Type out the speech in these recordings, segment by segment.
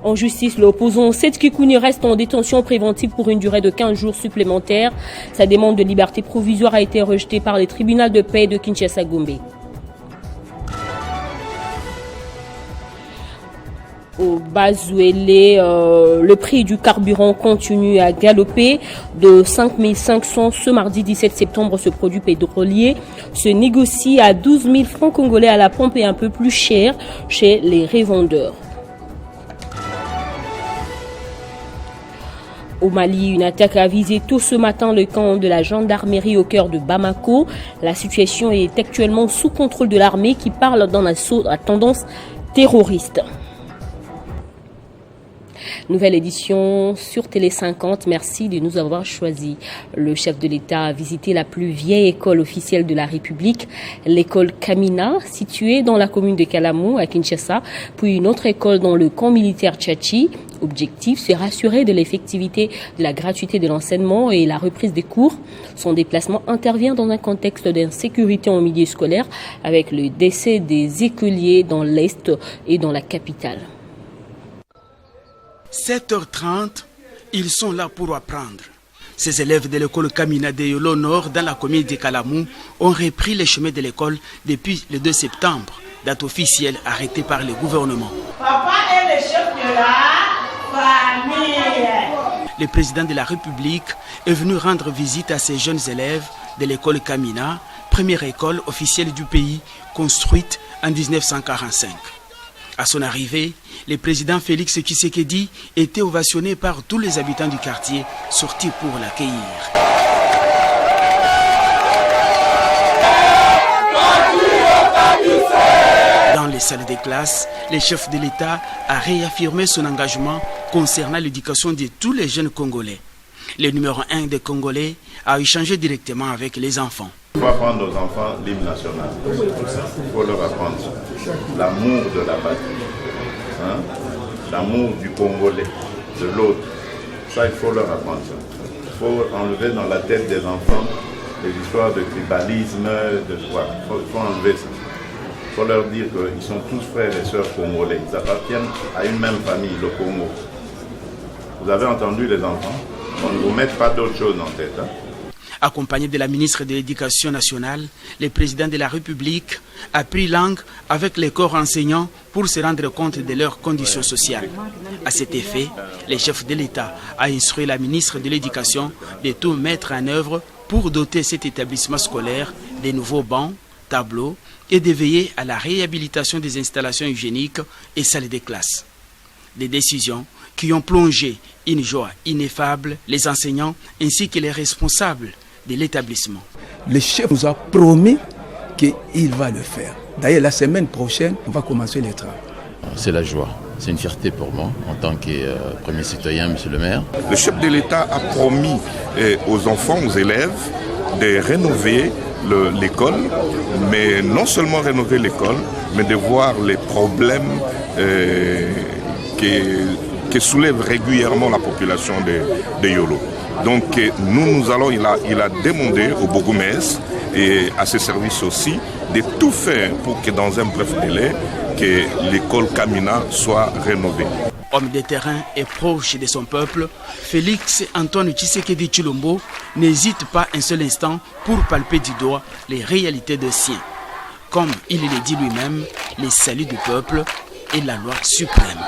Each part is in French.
En justice, l'opposant Seth Kikuni reste en détention préventive pour une durée de 15 jours supplémentaires. Sa demande de liberté provisoire a été rejetée par le tribunal de paix de Kinshasa-Gombe. Au Bazuélé, le prix du carburant continue à galoper de 5 500 ce mardi 17 septembre. Ce produit pétrolier se négocie à 12 000 francs congolais à la pompe et un peu plus cher chez les revendeurs. Au Mali, une attaque a visé tôt ce matin le camp de la gendarmerie au cœur de Bamako. La situation est actuellement sous contrôle de l'armée qui parle d'un assaut à tendance terroriste. Nouvelle édition sur Télé 50. Merci de nous avoir choisis. Le chef de l'État a visité la plus vieille école officielle de la République, l'école Kamina, située dans la commune de Kalamou à Kinshasa, puis une autre école dans le camp militaire Tchachi. Objectif, c'est rassurer de l'effectivité de la gratuité de l'enseignement et la reprise des cours. Son déplacement intervient dans un contexte d'insécurité en milieu scolaire avec le décès des écoliers dans l'Est et dans la capitale. 7h30, ils sont là pour apprendre. Ces élèves de l'école Kamina de Yolo Nord dans la commune de Kalamou ont repris les chemins de l'école depuis le 2 septembre, date officielle arrêtée par le gouvernement. Papa est le chef de la famille. Le président de la République est venu rendre visite à ces jeunes élèves de l'école Kamina, première école officielle du pays construite en 1945. À son arrivée, le président Félix Tshisekedi était ovationné par tous les habitants du quartier sortis pour l'accueillir. Dans les salles de classe, le chef de l'État a réaffirmé son engagement concernant l'éducation de tous les jeunes Congolais. Le numéro 1 des Congolais a échangé directement avec les enfants. Il faut apprendre aux enfants l'hymne national. Il faut leur apprendre l'amour de la patrie, l'amour du Congolais, de l'autre. Ça, il faut leur apprendre ça. Il faut enlever dans la tête des enfants les histoires de tribalisme, de quoi. Il faut enlever ça. Il faut leur dire qu'ils sont tous frères et sœurs congolais. Ils appartiennent à une même famille, le Congo. Vous avez entendu les enfants? On ne vous met pas d'autre chose en tête. Accompagné de la ministre de l'Éducation nationale, le président de la République a pris langue avec les corps enseignants pour se rendre compte de leurs conditions sociales. À cet effet, le chef de l'État a instruit la ministre de l'Éducation de tout mettre en œuvre pour doter cet établissement scolaire de nouveaux bancs, tableaux et de veiller à la réhabilitation des installations hygiéniques et salles de classe. Des décisions qui ont plongé une joie ineffable les enseignants ainsi que les responsables de l'établissement. Le chef nous a promis qu'il va le faire. D'ailleurs, la semaine prochaine, on va commencer les travaux. C'est la joie, c'est une fierté pour moi en tant que premier citoyen, monsieur le maire. Le chef de l'État a promis aux enfants, aux élèves, de rénover l'école, mais non seulement rénover l'école, mais de voir les problèmes que soulève régulièrement la population de Yolo. Donc il a demandé au bourgmestre et à ses services aussi de tout faire pour que dans un bref délai, que l'école Kamina soit rénovée. Homme de terrain et proche de son peuple, Félix Antoine Tshisekedi Tshilombo n'hésite pas un seul instant pour palper du doigt les réalités de siens. Comme il le dit lui-même, le salut du peuple est la loi suprême.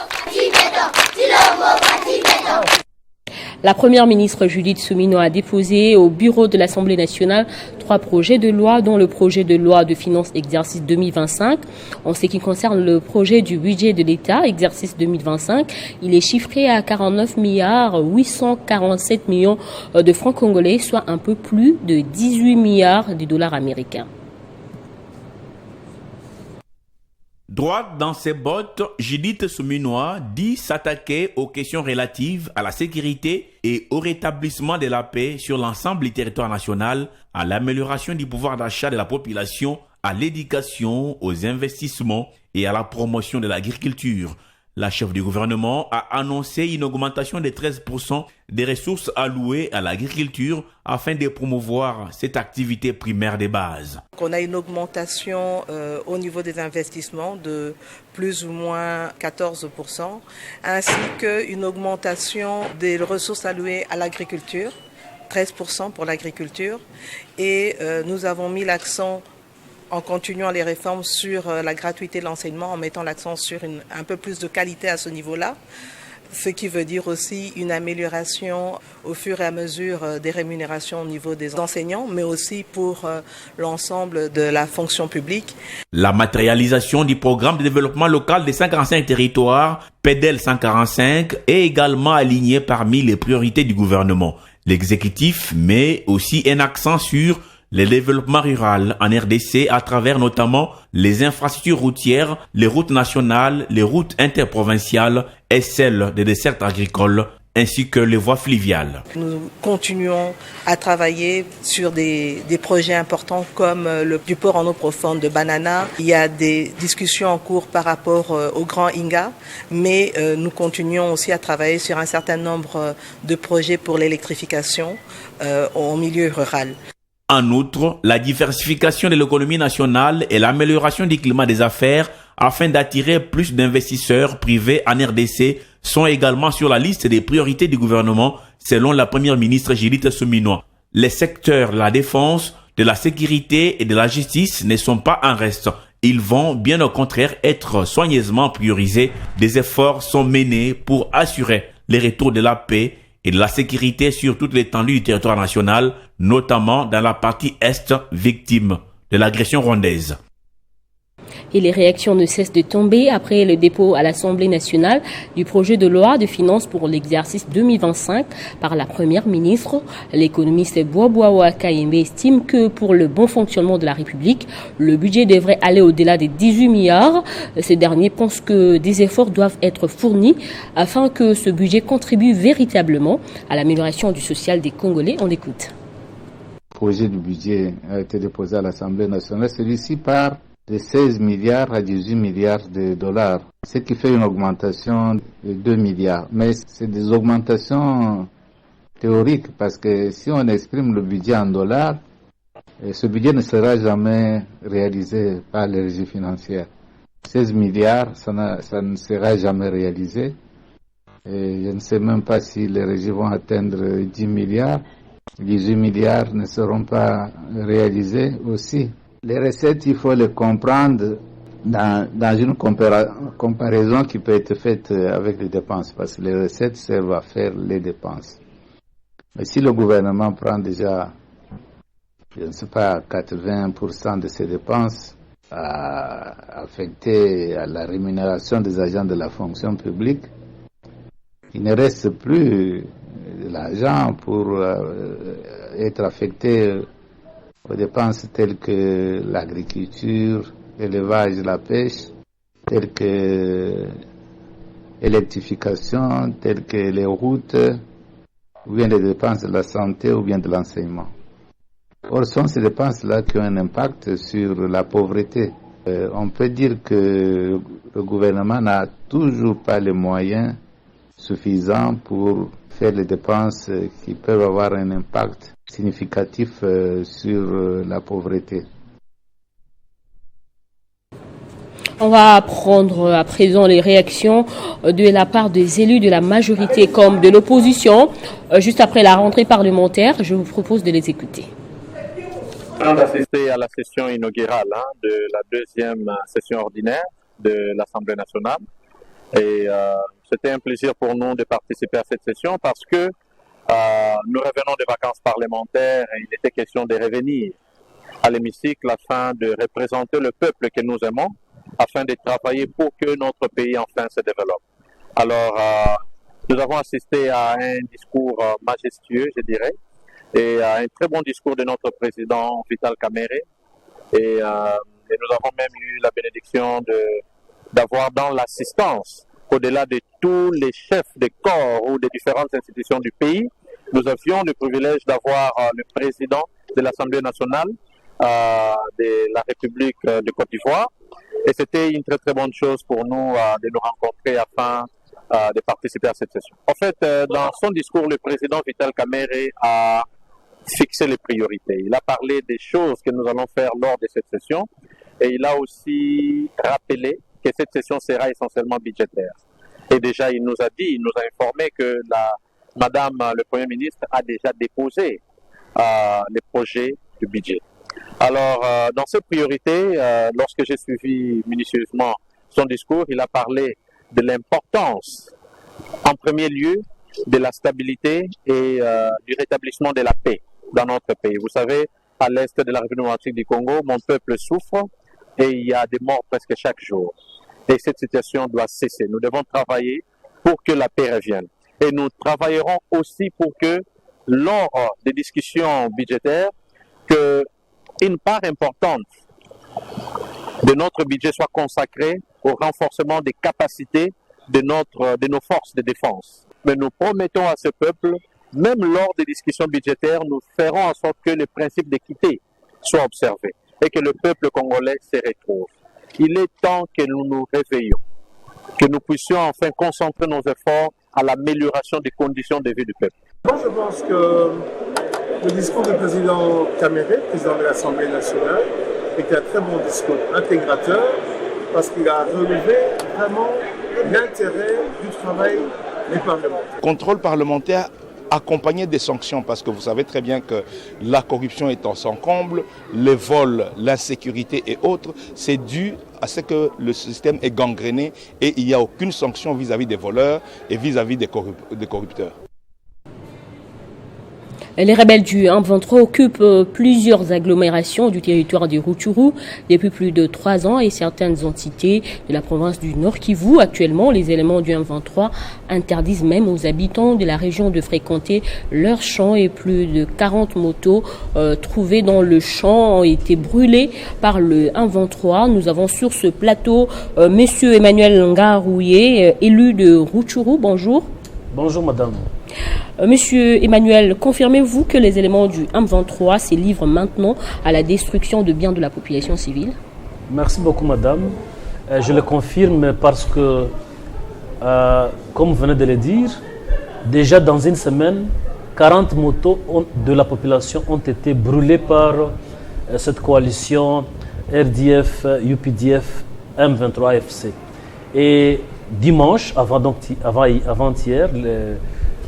La première ministre Judith Suminwa a déposé au bureau de l'Assemblée nationale 3 projets de loi, dont le projet de loi de finances exercice 2025. En ce qui concerne le projet du budget de l'État exercice 2025, il est chiffré à 49 847 millions de francs congolais, soit un peu plus de 18 milliards de dollars américains. Droite dans ses bottes, Judith Suminwa dit s'attaquer aux questions relatives à la sécurité et au rétablissement de la paix sur l'ensemble du territoire national, à l'amélioration du pouvoir d'achat de la population, à l'éducation, aux investissements et à la promotion de l'agriculture. La chef du gouvernement a annoncé une augmentation de 13% des ressources allouées à l'agriculture afin de promouvoir cette activité primaire de base. On a une augmentation au niveau des investissements de plus ou moins 14%, ainsi qu'une augmentation des ressources allouées à l'agriculture, 13% pour l'agriculture. Et nous avons mis l'accent, en continuant les réformes, sur la gratuité de l'enseignement, en mettant l'accent sur un peu plus de qualité à ce niveau-là, ce qui veut dire aussi une amélioration au fur et à mesure des rémunérations au niveau des enseignants, mais aussi pour l'ensemble de la fonction publique. La matérialisation du programme de développement local des 145 territoires, PEDEL 145, est également alignée parmi les priorités du gouvernement. L'exécutif met aussi un accent sur le développement rural en RDC à travers notamment les infrastructures routières, les routes nationales, les routes interprovinciales et celles des dessertes agricoles, ainsi que les voies fluviales. Nous continuons à travailler sur des projets importants comme du port en eau profonde de Banana. Il y a des discussions en cours par rapport au Grand Inga, mais nous continuons aussi à travailler sur un certain nombre de projets pour l'électrification au milieu rural. En outre, la diversification de l'économie nationale et l'amélioration du climat des affaires afin d'attirer plus d'investisseurs privés en RDC sont également sur la liste des priorités du gouvernement, selon la première ministre Judith Suminwa. Les secteurs de la défense, de la sécurité et de la justice ne sont pas en reste. Ils vont bien au contraire être soigneusement priorisés. Des efforts sont menés pour assurer le retour de la paix et de la sécurité sur toute l'étendue du territoire national, notamment dans la partie est victime de l'agression rwandaise. Et les réactions ne cessent de tomber après le dépôt à l'Assemblée nationale du projet de loi de finances pour l'exercice 2025 par la première ministre. L'économiste Boaboawa Kayembe estime que pour le bon fonctionnement de la République, le budget devrait aller au-delà des 18 milliards. Ces derniers pensent que des efforts doivent être fournis afin que ce budget contribue véritablement à l'amélioration du social des Congolais. On l'écoute. Le projet du budget a été déposé à l'Assemblée nationale. Celui-ci part de 16 milliards à 18 milliards de dollars, ce qui fait une augmentation de 2 milliards. Mais c'est des augmentations théoriques parce que si on exprime le budget en dollars, ce budget ne sera jamais réalisé par les régies financières. 16 milliards, ça ne sera jamais réalisé. Et je ne sais même pas si les régies vont atteindre 10 milliards. 18 milliards ne seront pas réalisés aussi. Les recettes, il faut les comprendre dans une comparaison qui peut être faite avec les dépenses, parce que les recettes servent à faire les dépenses. Mais si le gouvernement prend déjà, je ne sais pas, 80% de ses dépenses affectées à la rémunération des agents de la fonction publique, il ne reste plus de l'argent pour être affecté aux dépenses telles que l'agriculture, l'élevage, la pêche, telles que l'électrification, telles que les routes, ou bien les dépenses de la santé ou bien de l'enseignement. Or, ce sont ces dépenses-là qui ont un impact sur la pauvreté. On peut dire que le gouvernement n'a toujours pas les moyens suffisants pour faire les dépenses qui peuvent avoir un impact significatif sur la pauvreté. On va prendre à présent les réactions de la part des élus de la majorité comme de l'opposition. Juste après la rentrée parlementaire, je vous propose de les écouter. On a assisté à la session inaugurale de la deuxième session ordinaire de l'Assemblée nationale. Et c'était un plaisir pour nous de participer à cette session parce que nous revenons des vacances parlementaires et il était question de revenir à l'hémicycle afin de représenter le peuple que nous aimons, afin de travailler pour que notre pays enfin se développe. Alors, nous avons assisté à un discours majestueux, je dirais, et à un très bon discours de notre président Vital Kamerhe. Et nous avons même eu la bénédiction d'avoir dans l'assistance, au-delà de tous les chefs de corps ou des différentes institutions du pays, nous avions le privilège d'avoir le président de l'Assemblée nationale de la République de Côte d'Ivoire Et c'était une très très bonne chose pour nous de nous rencontrer afin de participer à cette session. En fait, dans son discours, le président Vital Kamerhe a fixé les priorités. Il a parlé des choses que nous allons faire lors de cette session et il a aussi rappelé que cette session sera essentiellement budgétaire. Et déjà, il nous a informé que Madame le Premier ministre a déjà déposé les projets du budget. Alors, dans cette priorité, lorsque j'ai suivi minutieusement son discours, il a parlé de l'importance, en premier lieu, de la stabilité et du rétablissement de la paix dans notre pays. Vous savez, à l'est de la République démocratique du Congo, mon peuple souffre et il y a des morts presque chaque jour. Et cette situation doit cesser. Nous devons travailler pour que la paix revienne. Et nous travaillerons aussi pour que, lors des discussions budgétaires, qu'une part importante de notre budget soit consacrée au renforcement des capacités de nos forces de défense. Mais nous promettons à ce peuple, même lors des discussions budgétaires, nous ferons en sorte que le principe d'équité soit observé et que le peuple congolais se retrouve. Il est temps que nous nous réveillons, que nous puissions enfin concentrer nos efforts à l'amélioration des conditions de vie du peuple. Moi, je pense que le discours du président Kamerhe, président de l'Assemblée nationale, était un très bon discours intégrateur parce qu'il a relevé vraiment l'intérêt du travail des parlementaires. Contrôle parlementaire accompagné des sanctions, parce que vous savez très bien que la corruption est en son comble, les vols, l'insécurité et autres, c'est dû à ce que le système est gangréné et il n'y a aucune sanction vis-à-vis des voleurs et vis-à-vis des corrupteurs. Les rebelles du M23 occupent plusieurs agglomérations du territoire du Rutshuru depuis plus de 3 ans et certaines entités de la province du Nord Kivu. Actuellement, les éléments du M23 interdisent même aux habitants de la région de fréquenter leurs champs et plus de 40 motos trouvées dans le champ ont été brûlées par le M23. Nous avons sur ce plateau Monsieur Emmanuel Ngarouye, élu de Rutshuru. Bonjour. Bonjour madame. Monsieur Emmanuel, confirmez-vous que les éléments du M23 se livrent maintenant à la destruction de biens de la population civile? Merci beaucoup madame. Je le confirme parce que, comme vous venez de le dire, déjà dans une semaine, 40 motos de la population ont été brûlées par cette coalition RDF, UPDF, M23 FC. Et dimanche, avant-hier,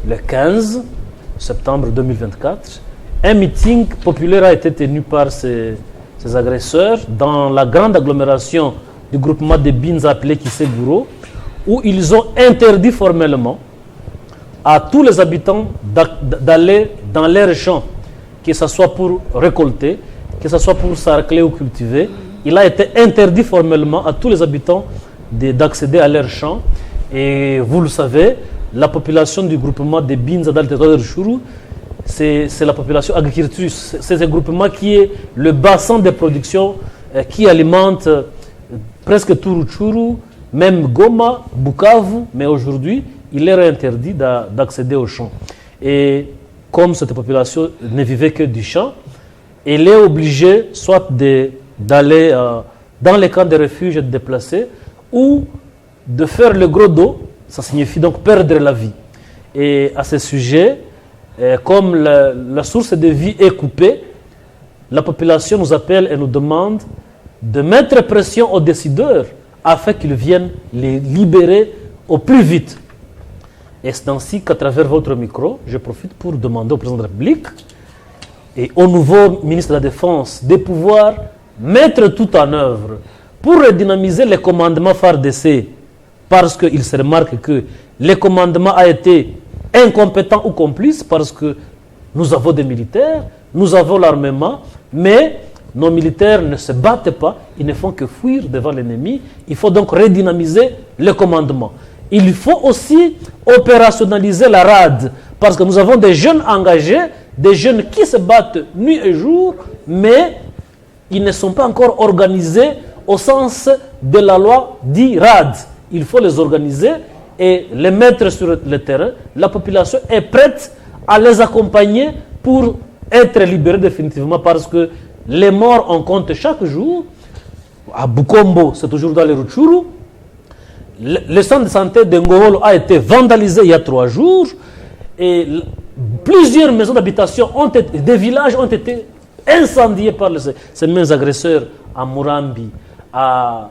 le 15 septembre 2024, un meeting populaire a été tenu par ces agresseurs dans la grande agglomération du groupement de Binza appelé Kiseguro, où ils ont interdit formellement à tous les habitants d'aller dans leurs champs, que ce soit pour récolter, que ce soit pour sarcler ou cultiver. Il a été interdit formellement à tous les habitants d'accéder à leurs champs. Et vous le savez, la population du groupement de Binza dans le territoire de Rutshuru, c'est la population agricultrice. C'est ce groupement qui est le bassin de production qui alimente presque tout Rutshuru, même Goma, Bukavu, mais aujourd'hui, il leur est interdit d'accéder aux champs. Et comme cette population ne vivait que du champ, elle est obligée soit d'aller dans les camps de refuge et de déplacer, ou de faire le gros dos. Ça signifie donc perdre la vie. Et à ce sujet, comme la source de vie est coupée, la population nous appelle et nous demande de mettre pression aux décideurs afin qu'ils viennent les libérer au plus vite. Et c'est ainsi qu'à travers votre micro, je profite pour demander au président de la République et au nouveau ministre de la Défense de pouvoir mettre tout en œuvre pour redynamiser les commandements FARDC, parce qu'il se remarque que le commandement a été incompétent ou complice, parce que nous avons des militaires, nous avons l'armement, mais nos militaires ne se battent pas, ils ne font que fuir devant l'ennemi. Il faut donc redynamiser le commandement. Il faut aussi opérationnaliser la RAD, parce que nous avons des jeunes engagés, des jeunes qui se battent nuit et jour, mais ils ne sont pas encore organisés au sens de la loi dit RAD. Il faut les organiser et les mettre sur le terrain. La population est prête à les accompagner pour être libérée définitivement, parce que les morts en comptent chaque jour. À Bukombo, c'est toujours dans les Rutshuru. Le centre de santé de Ngolo a été vandalisé il y a 3 jours. Et plusieurs maisons d'habitation, des villages ont été incendiés par ces mêmes agresseurs à Murambi, à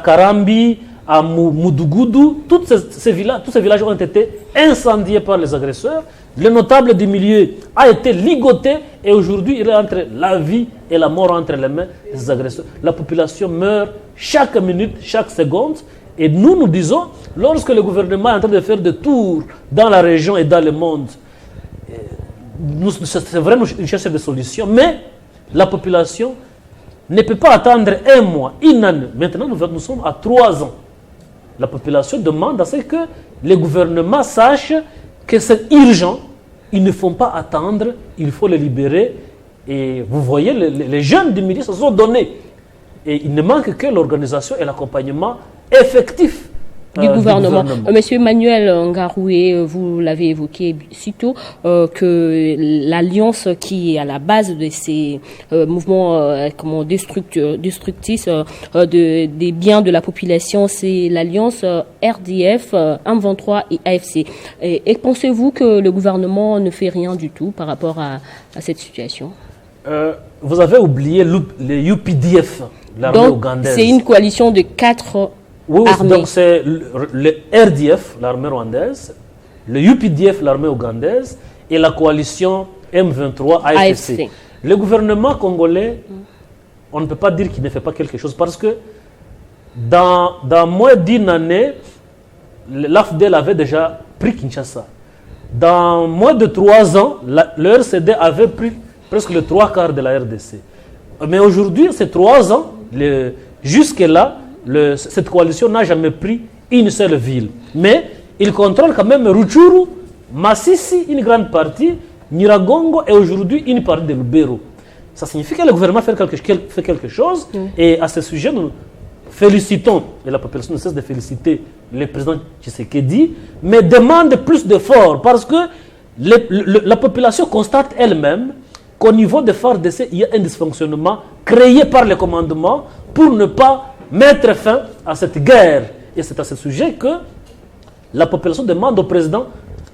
Karambi, à Moudougou. Tous ces villages ont été incendiés par les agresseurs. Le notable du milieu a été ligoté et aujourd'hui il est entre la vie et la mort entre les mains des agresseurs. La population meurt chaque minute, chaque seconde. Et nous disons, lorsque le gouvernement est en train de faire des tours dans la région et dans le monde, c'est vraiment une cherche de solutions, mais la population ne peut pas attendre 1 mois, 1 année. Maintenant, nous sommes à 3 ans. La population demande à ce que les gouvernements sachent que c'est urgent. Ils ne font pas attendre, il faut les libérer. Et vous voyez, les jeunes du milieu se sont donnés. Et il ne manque que l'organisation et l'accompagnement effectif du gouvernement. Monsieur Emmanuel Ngaroué, vous l'avez évoqué si tôt, que l'alliance qui est à la base de ces mouvements destructifs des biens de la population, c'est l'alliance RDF, M23 et AFC. Et pensez-vous que le gouvernement ne fait rien du tout par rapport à cette situation? Vous avez oublié les UPDF, l'armée ougandaise. C'est une coalition de 4 armées. Donc c'est le RDF, l'armée rwandaise, le UPDF, l'armée ougandaise, et la coalition M23 AFC. Le gouvernement congolais, on ne peut pas dire qu'il ne fait pas quelque chose parce que dans moins d'1 année, l'AFDEL avait déjà pris Kinshasa. Dans moins de 3 ans, le RCD avait pris presque le 3/4 de la RDC. Mais aujourd'hui, ces 3 ans, jusque-là, cette coalition n'a jamais pris une seule ville. Mais il contrôle quand même Rutshuru, Masisi, une grande partie, Nyiragongo et aujourd'hui une partie de Lubero. Ça signifie que le gouvernement fait quelque chose. Et à ce sujet, nous félicitons, et la population ne cesse de féliciter le président Tshisekedi, mais demande plus d'efforts parce que la population constate elle-même qu'au niveau des FARDC, il y a un dysfonctionnement créé par le commandement pour ne pas mettre fin à cette guerre. Et c'est à ce sujet que la population demande au président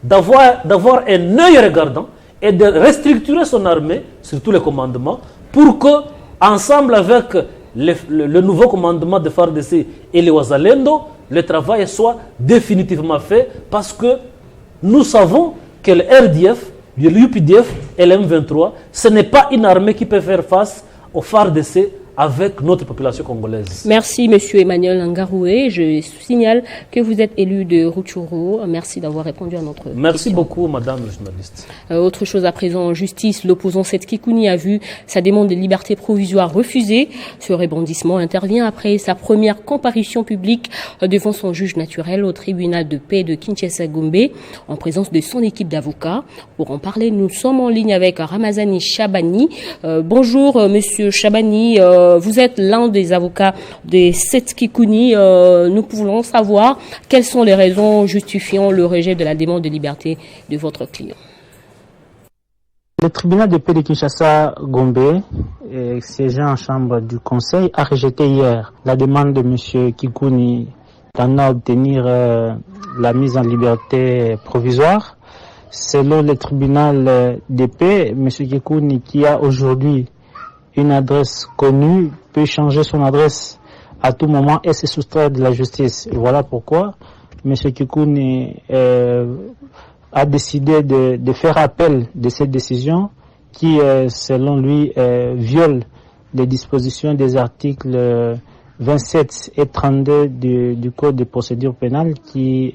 d'avoir un œil regardant et de restructurer son armée, surtout le commandement, pour que, ensemble avec le nouveau commandement de FARDC et les Ouazalendo, le travail soit définitivement fait parce que nous savons que le RDF, le UPDF et le M23, ce n'est pas une armée qui peut faire face au FARDC avec notre population congolaise. Merci, Monsieur Emmanuel Ngaroué. Je signale que vous êtes élu de Rutshuru. Merci d'avoir répondu à notre question. Merci beaucoup, Madame la journaliste. Autre chose à présent en justice, l'opposant Seth Kikouni a vu sa demande de liberté provisoire refusée. Ce rebondissement intervient après sa première comparution publique devant son juge naturel au tribunal de paix de Kinshasa-Gombe en présence de son équipe d'avocats. Pour en parler, nous sommes en ligne avec Ramazani Chabani. Bonjour, Monsieur Chabani. Vous êtes l'un des avocats de Seth Kikouni. Nous pouvons savoir quelles sont les raisons justifiant le rejet de la demande de liberté de votre client. Le tribunal de paix de Kinshasa-Gombe, siégeant en chambre du conseil, a rejeté hier la demande de M. Kikouni d'en obtenir la mise en liberté provisoire. Selon le tribunal de paix, M. Kikouni, qui a aujourd'hui une adresse connue, peut changer son adresse à tout moment et se soustraire de la justice. Et voilà pourquoi M. Kikouni a décidé de faire appel de cette décision qui, selon lui, viole les dispositions des articles 27 et 32 du Code de procédure pénale qui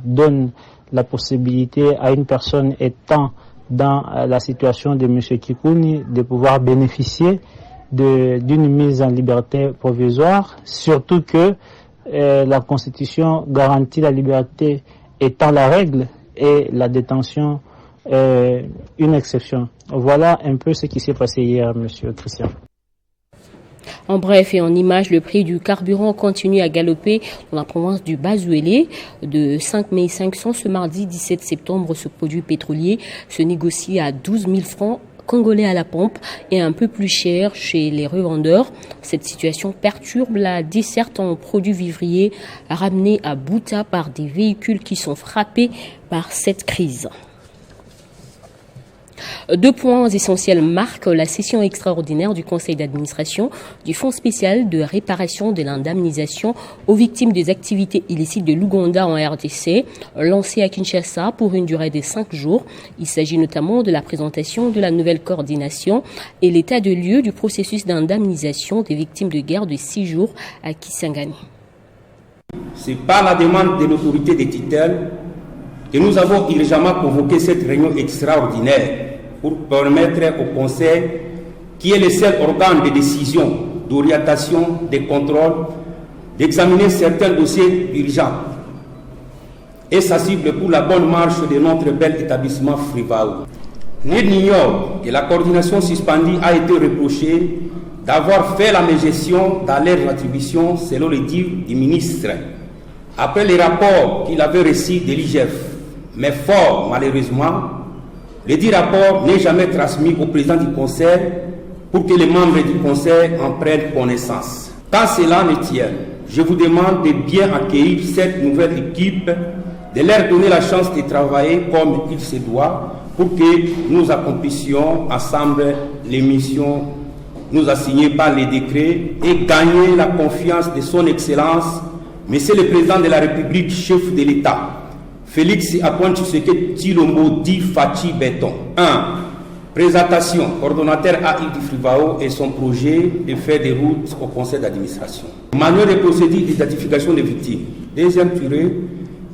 donne la possibilité à une personne étant dans la situation de M. Kikouni de pouvoir bénéficier d'une mise en liberté provisoire, surtout que la Constitution garantit la liberté étant la règle et la détention une exception. Voilà un peu ce qui s'est passé hier, M. Christian. En bref et en images, le prix du carburant continue à galoper dans la province du Bas-Uélé. De 5 500 ce mardi 17 septembre, ce produit pétrolier se négocie à 12 000 francs congolais à la pompe et un peu plus cher chez les revendeurs. Cette situation perturbe la desserte en produits vivriers ramenés à Bouta par des véhicules qui sont frappés par cette crise. 2 points essentiels marquent la session extraordinaire du Conseil d'administration du Fonds spécial de réparation de l'indemnisation aux victimes des activités illicites de l'Ouganda en RDC, lancé à Kinshasa pour une durée de 5 jours. Il s'agit notamment de la présentation de la nouvelle coordination et l'état de lieu du processus d'indemnisation des victimes de guerre de 6 jours à Kisangani. C'est par la demande de l'autorité des tutelles que nous avons urgemment convoqué cette réunion extraordinaire pour permettre au Conseil, qui est le seul organe de décision, d'orientation, de contrôle, d'examiner certains dossiers urgents et sensibles pour la bonne marche de notre bel établissement Frivao. Nul n'ignore que la coordination suspendue a été reprochée d'avoir fait la mégestion dans leurs attributions selon les dires du ministre, après les rapports qu'il avait reçus de l'IGF. Mais fort malheureusement, le dit rapport n'est jamais transmis au président du Conseil pour que les membres du Conseil en prennent connaissance. Quand cela ne tient, je vous demande de bien accueillir cette nouvelle équipe, de leur donner la chance de travailler comme il se doit pour que nous accomplissions ensemble les missions nous assignées par les décrets et gagner la confiance de son Excellence, Monsieur le Président de la République, chef de l'État, Félix Antoine Tshisekedi Tshilombo dit Fachi Béton. 1. Présentation, coordonnateur AI du Frivao et son projet de faire des routes au conseil d'administration. Manuel de procédure d'identification des victimes. Deuxième tiré,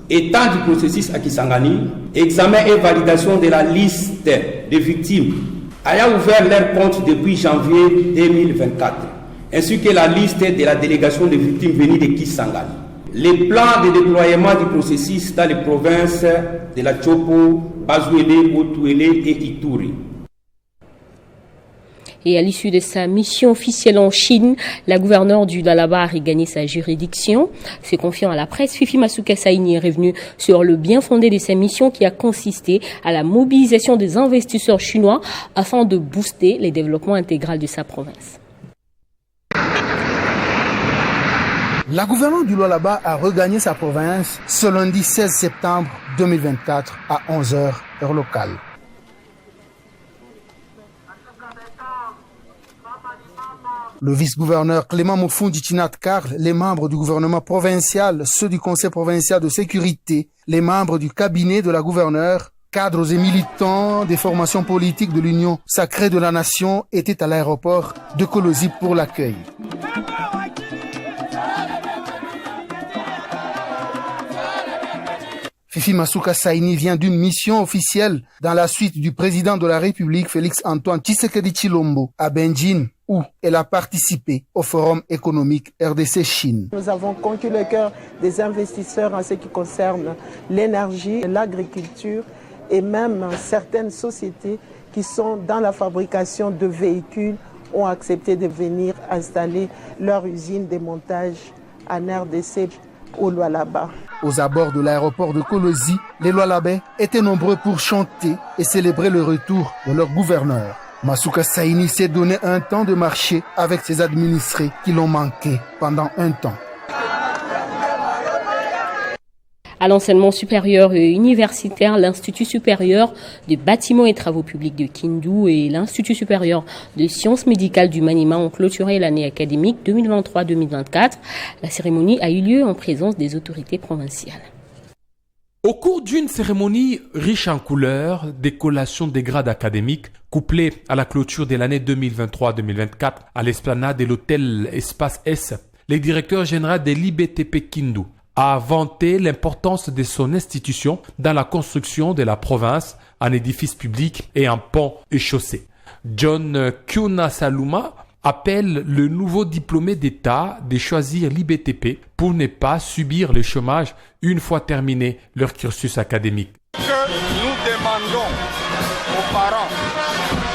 état du processus à Kisangani, examen et validation de la liste des victimes ayant ouvert leur compte depuis janvier 2024, ainsi que la liste de la délégation des victimes venues de Kisangani. Les plans de déploiement du processus dans les provinces de la Chopo, Bazuele, Otuele et Ituri. Et à l'issue de sa mission officielle en Chine, la gouverneure du Lualaba a regagné sa juridiction. Se confiant à la presse, Fifi Masuka Saini est revenue sur le bien fondé de sa mission qui a consisté à la mobilisation des investisseurs chinois afin de booster le développement intégral de sa province. La gouverneure du Lualaba a regagné sa province ce lundi 16 septembre 2024 à 11h, heure locale. Le vice-gouverneur Clément Mofundi Tinat Karl, les membres du gouvernement provincial, ceux du conseil provincial de sécurité, les membres du cabinet de la gouverneure, cadres et militants des formations politiques de l'Union sacrée de la nation étaient à l'aéroport de Kolosi pour l'accueil. Fifi Masuka Saini vient d'une mission officielle dans la suite du président de la République Félix Antoine Tshisekedi Tshilombo à Benjin, où elle a participé au Forum économique RDC-Chine. Nous avons conquis le cœur des investisseurs en ce qui concerne l'énergie, l'agriculture et même certaines sociétés qui sont dans la fabrication de véhicules ont accepté de venir installer leur usine de montage en RDC au Lualaba. Aux abords de l'aéroport de Kolosi, les Lualabais étaient nombreux pour chanter et célébrer le retour de leur gouverneur. Masuka Saini s'est donné un temps de marcher avec ses administrés qui l'ont manqué pendant un temps. À l'enseignement supérieur et universitaire, l'Institut supérieur des bâtiments et travaux publics de Kindu et l'Institut supérieur de sciences médicales du Maniema ont clôturé l'année académique 2023-2024. La cérémonie a eu lieu en présence des autorités provinciales. Au cours d'une cérémonie riche en couleurs, des collations des grades académiques, couplées à la clôture de l'année 2023-2024 à l'esplanade de l'hôtel Espace S, le directeur général de l'IBTP Kindu a vanté l'importance de son institution dans la construction de la province en édifices publics et en ponts et chaussées. John Kyuna-Saluma appelle le nouveau diplômé d'État de choisir l'IBTP pour ne pas subir le chômage une fois terminé leur cursus académique. Que nous demandons aux parents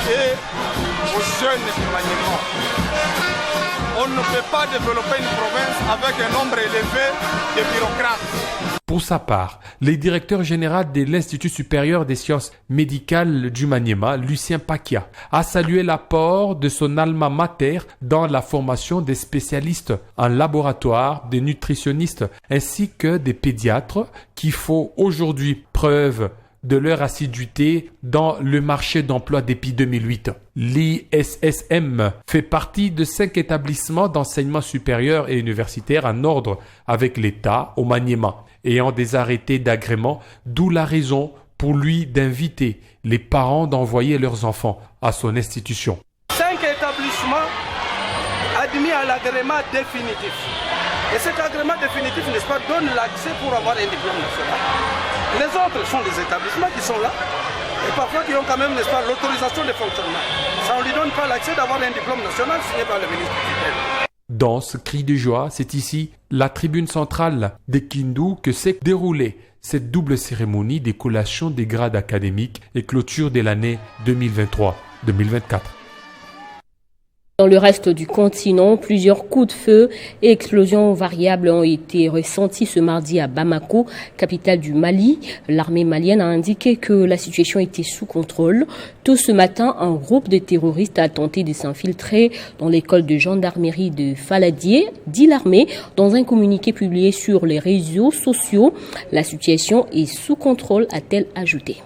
et aux jeunes du Maniema, on ne peut pas développer une province avec un nombre élevé de bureaucrates. Pour sa part, le directeur général de l'Institut supérieur des sciences médicales du Maniema, Lucien Pakia, a salué l'apport de son alma mater dans la formation des spécialistes en laboratoire, des nutritionnistes ainsi que des pédiatres qui font aujourd'hui preuve de leur assiduité dans le marché d'emploi depuis 2008. L'ISSM fait partie de 5 établissements d'enseignement supérieur et universitaire en ordre avec l'État au Maniema, ayant des arrêtés d'agrément, d'où la raison pour lui d'inviter les parents d'envoyer leurs enfants à son institution. 5 établissements admis à l'agrément définitif. Et cet agrément définitif, n'est-ce pas, donne l'accès pour avoir un diplôme national. Les autres sont des établissements qui sont là et parfois qui ont quand même, n'est-ce pas, l'autorisation de fonctionnement. Ça ne lui donne pas l'accès d'avoir un diplôme national signé par le ministre du Tutelle. Dans ce cri de joie, c'est ici la tribune centrale de Kindu que s'est déroulée cette double cérémonie des collations des grades académiques et clôture de l'année 2023-2024. Dans le reste du continent, plusieurs coups de feu et explosions variables ont été ressentis ce mardi à Bamako, capitale du Mali. L'armée malienne a indiqué que la situation était sous contrôle. Tôt ce matin, un groupe de terroristes a tenté de s'infiltrer dans l'école de gendarmerie de Faladié, dit l'armée, dans un communiqué publié sur les réseaux sociaux. La situation est sous contrôle, a-t-elle ajouté.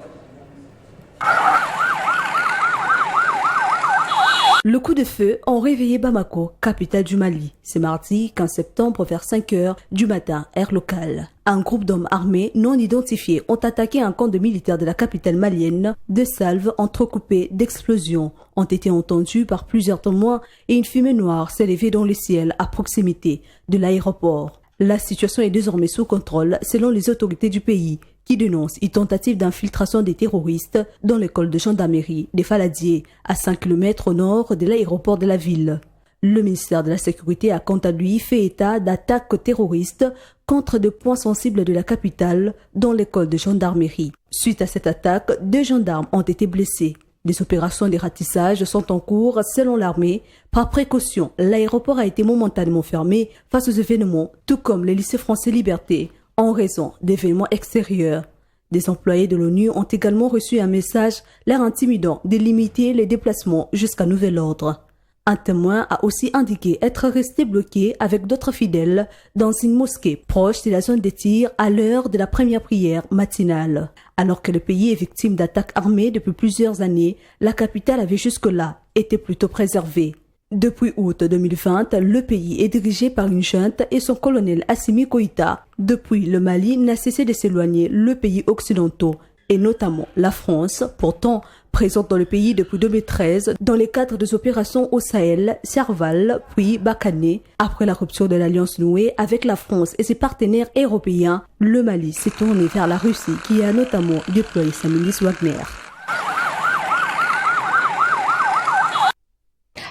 Le coup de feu ont réveillé Bamako, capitale du Mali. C'est mardi 15 septembre vers 5 heures du matin, heure locale. Un groupe d'hommes armés non identifiés ont attaqué un camp de militaires de la capitale malienne. Des salves entrecoupées d'explosions ont été entendues par plusieurs témoins et une fumée noire s'est élevée dans le ciel à proximité de l'aéroport. La situation est désormais sous contrôle selon les autorités du pays, qui dénonce une tentative d'infiltration des terroristes dans l'école de gendarmerie des Faladiers, à 5 km au nord de l'aéroport de la ville. Le ministère de la Sécurité a quant à lui fait état d'attaques terroristes contre des points sensibles de la capitale dans l'école de gendarmerie. Suite à cette attaque, 2 gendarmes ont été blessés. Des opérations de ratissage sont en cours selon l'armée. Par précaution, l'aéroport a été momentanément fermé face aux événements, tout comme le lycée français Liberté, en raison d'événements extérieurs. Des employés de l'ONU ont également reçu un message leur intimidant de limiter les déplacements jusqu'à nouvel ordre. Un témoin a aussi indiqué être resté bloqué avec d'autres fidèles dans une mosquée proche de la zone de tir à l'heure de la première prière matinale. Alors que le pays est victime d'attaques armées depuis plusieurs années, la capitale avait jusque-là été plutôt préservée. Depuis août 2020, le pays est dirigé par une junte et son colonel Assimi Goïta. Depuis, le Mali n'a cessé de s'éloigner le pays occidentaux, et notamment la France, pourtant présente dans le pays depuis 2013 dans le cadre des opérations au Sahel, Serval, puis Barkhane. Après la rupture de l'alliance nouée avec la France et ses partenaires européens, le Mali s'est tourné vers la Russie qui a notamment déployé sa milice Wagner.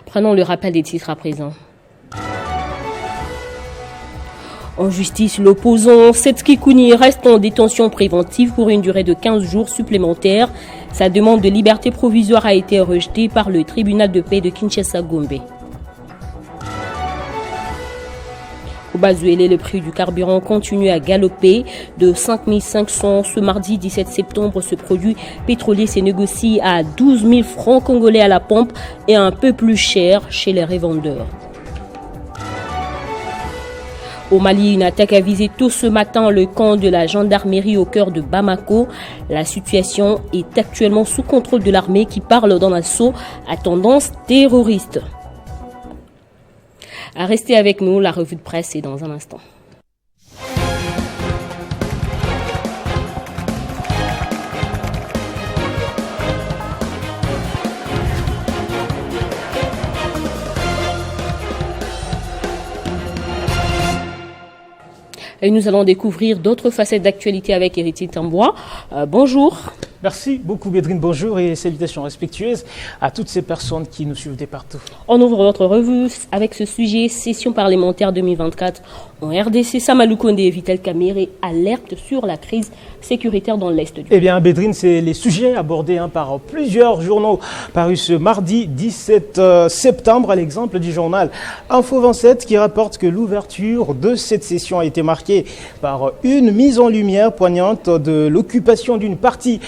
Prenons le rappel des titres à présent. En justice, l'opposant Setski Kouni reste en détention préventive pour une durée de 15 jours supplémentaires. Sa demande de liberté provisoire a été rejetée par le tribunal de paix de Kinshasa-Gombe. Au Bazuélé, le prix du carburant continue à galoper de 5 500 ce mardi 17 septembre. Ce produit pétrolier s'est négocié à 12 000 francs congolais à la pompe et un peu plus cher chez les revendeurs. Au Mali, une attaque a visé tôt ce matin le camp de la gendarmerie au cœur de Bamako. La situation est actuellement sous contrôle de l'armée qui parle d'un assaut à tendance terroriste. Restez avec nous, la revue de presse est dans un instant. Et nous allons découvrir d'autres facettes d'actualité avec Héritier Tambois. Bonjour. Merci beaucoup Bédrine, bonjour et salutations respectueuses à toutes ces personnes qui nous suivent de partout. On ouvre notre revue avec ce sujet, session parlementaire 2024 en RDC. Samalou Kondé et Vital Kamerhe alertent sur la crise sécuritaire dans l'Est du pays. Eh bien Bédrine, c'est les sujets abordés par plusieurs journaux parus ce mardi 17 septembre, à l'exemple du journal Info 27 qui rapporte que l'ouverture de cette session a été marquée par une mise en lumière poignante de l'occupation d'une partie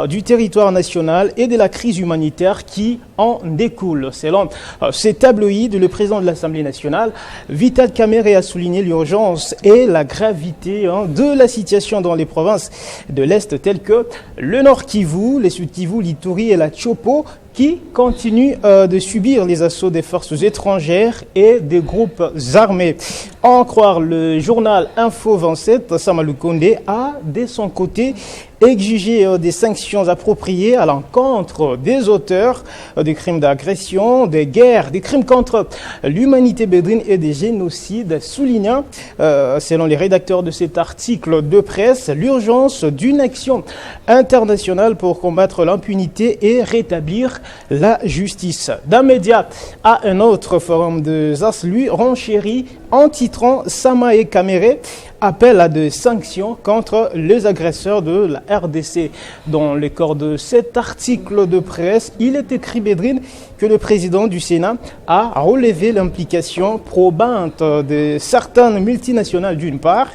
du territoire national et de la crise humanitaire qui en découle. Selon ces tabloïds, le président de l'Assemblée nationale, Vital Kamerhe, a souligné l'urgence et la gravité de la situation dans les provinces de l'Est telles que le Nord Kivu, les Sud Kivu, l'Ituri et la Chopo, qui continuent de subir les assauts des forces étrangères et des groupes armés. En croire le journal Info 27, Samalou Kondé a, de son côté, exigé des sanctions appropriées à l'encontre des auteurs de crimes d'agression, de guerre, des crimes contre l'humanité bédouine et des génocides, soulignant, selon les rédacteurs de cet article de presse, l'urgence d'une action internationale pour combattre l'impunité et rétablir la justice. D'un média à un autre, Forum de Zas, lui, renchérit en titrant Sama et Kamerhe appel à des sanctions contre les agresseurs de la RDC. Dans le corps de cet article de presse, il est écrit, Bédrine, que le président du Sénat a relevé l'implication probante de certaines multinationales d'une part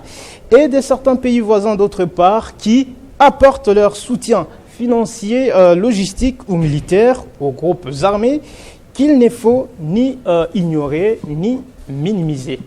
et de certains pays voisins d'autre part qui apportent leur soutien financier, logistique ou militaire aux groupes armés qu'il ne faut ni ignorer ni minimiser.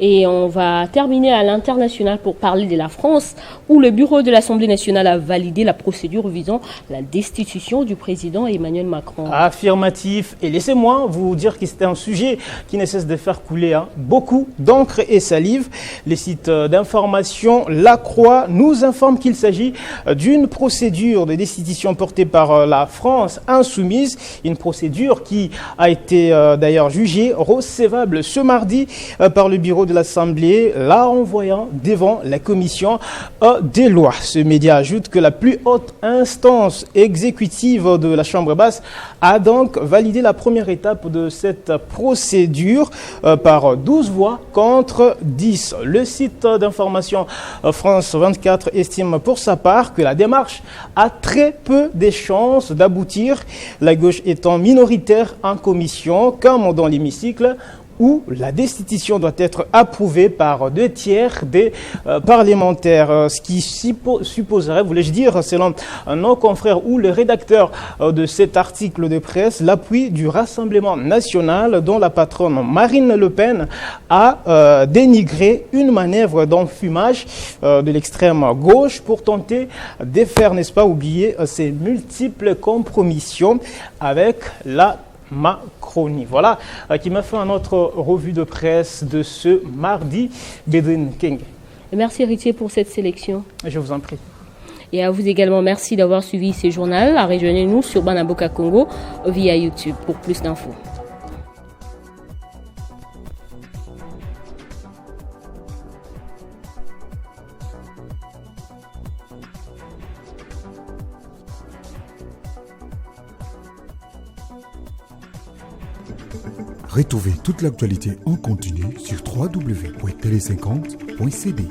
Et on va terminer à l'international pour parler de la France, où le bureau de l'Assemblée nationale a validé la procédure visant la destitution du président Emmanuel Macron. Affirmatif. Et laissez-moi vous dire que c'était un sujet qui ne cesse de faire couler beaucoup d'encre et salive. Les sites d'information La Croix nous informent qu'il s'agit d'une procédure de destitution portée par la France insoumise. Une procédure qui a été d'ailleurs jugée recevable ce mardi par le bureau de l'Assemblée, la renvoyant devant la commission des lois. Ce média ajoute que la plus haute instance exécutive de la Chambre basse a donc validé la première étape de cette procédure par 12 voix contre 10. Le site d'information France 24 estime pour sa part que la démarche a très peu de chances d'aboutir, la gauche étant minoritaire en commission comme dans l'hémicycle, où la destitution doit être approuvée par 2/3 des parlementaires, ce qui supposerait, voulais-je dire, selon nos confrères ou le rédacteur de cet article de presse, l'appui du Rassemblement national dont la patronne Marine Le Pen a dénigré une manœuvre d'enfumage de l'extrême gauche pour tenter de faire, n'est-ce pas, oublier ses multiples compromissions avec la Macronie. Voilà qui m'a fait notre revue de presse de ce mardi. Bédrine King. Merci Héritier pour cette sélection. Je vous en prie. Et à vous également, merci d'avoir suivi ces journaux. Rejoignez-nous sur Banaboka Congo via YouTube pour plus d'infos. Retrouvez toute l'actualité en continu sur www.tele50.cd.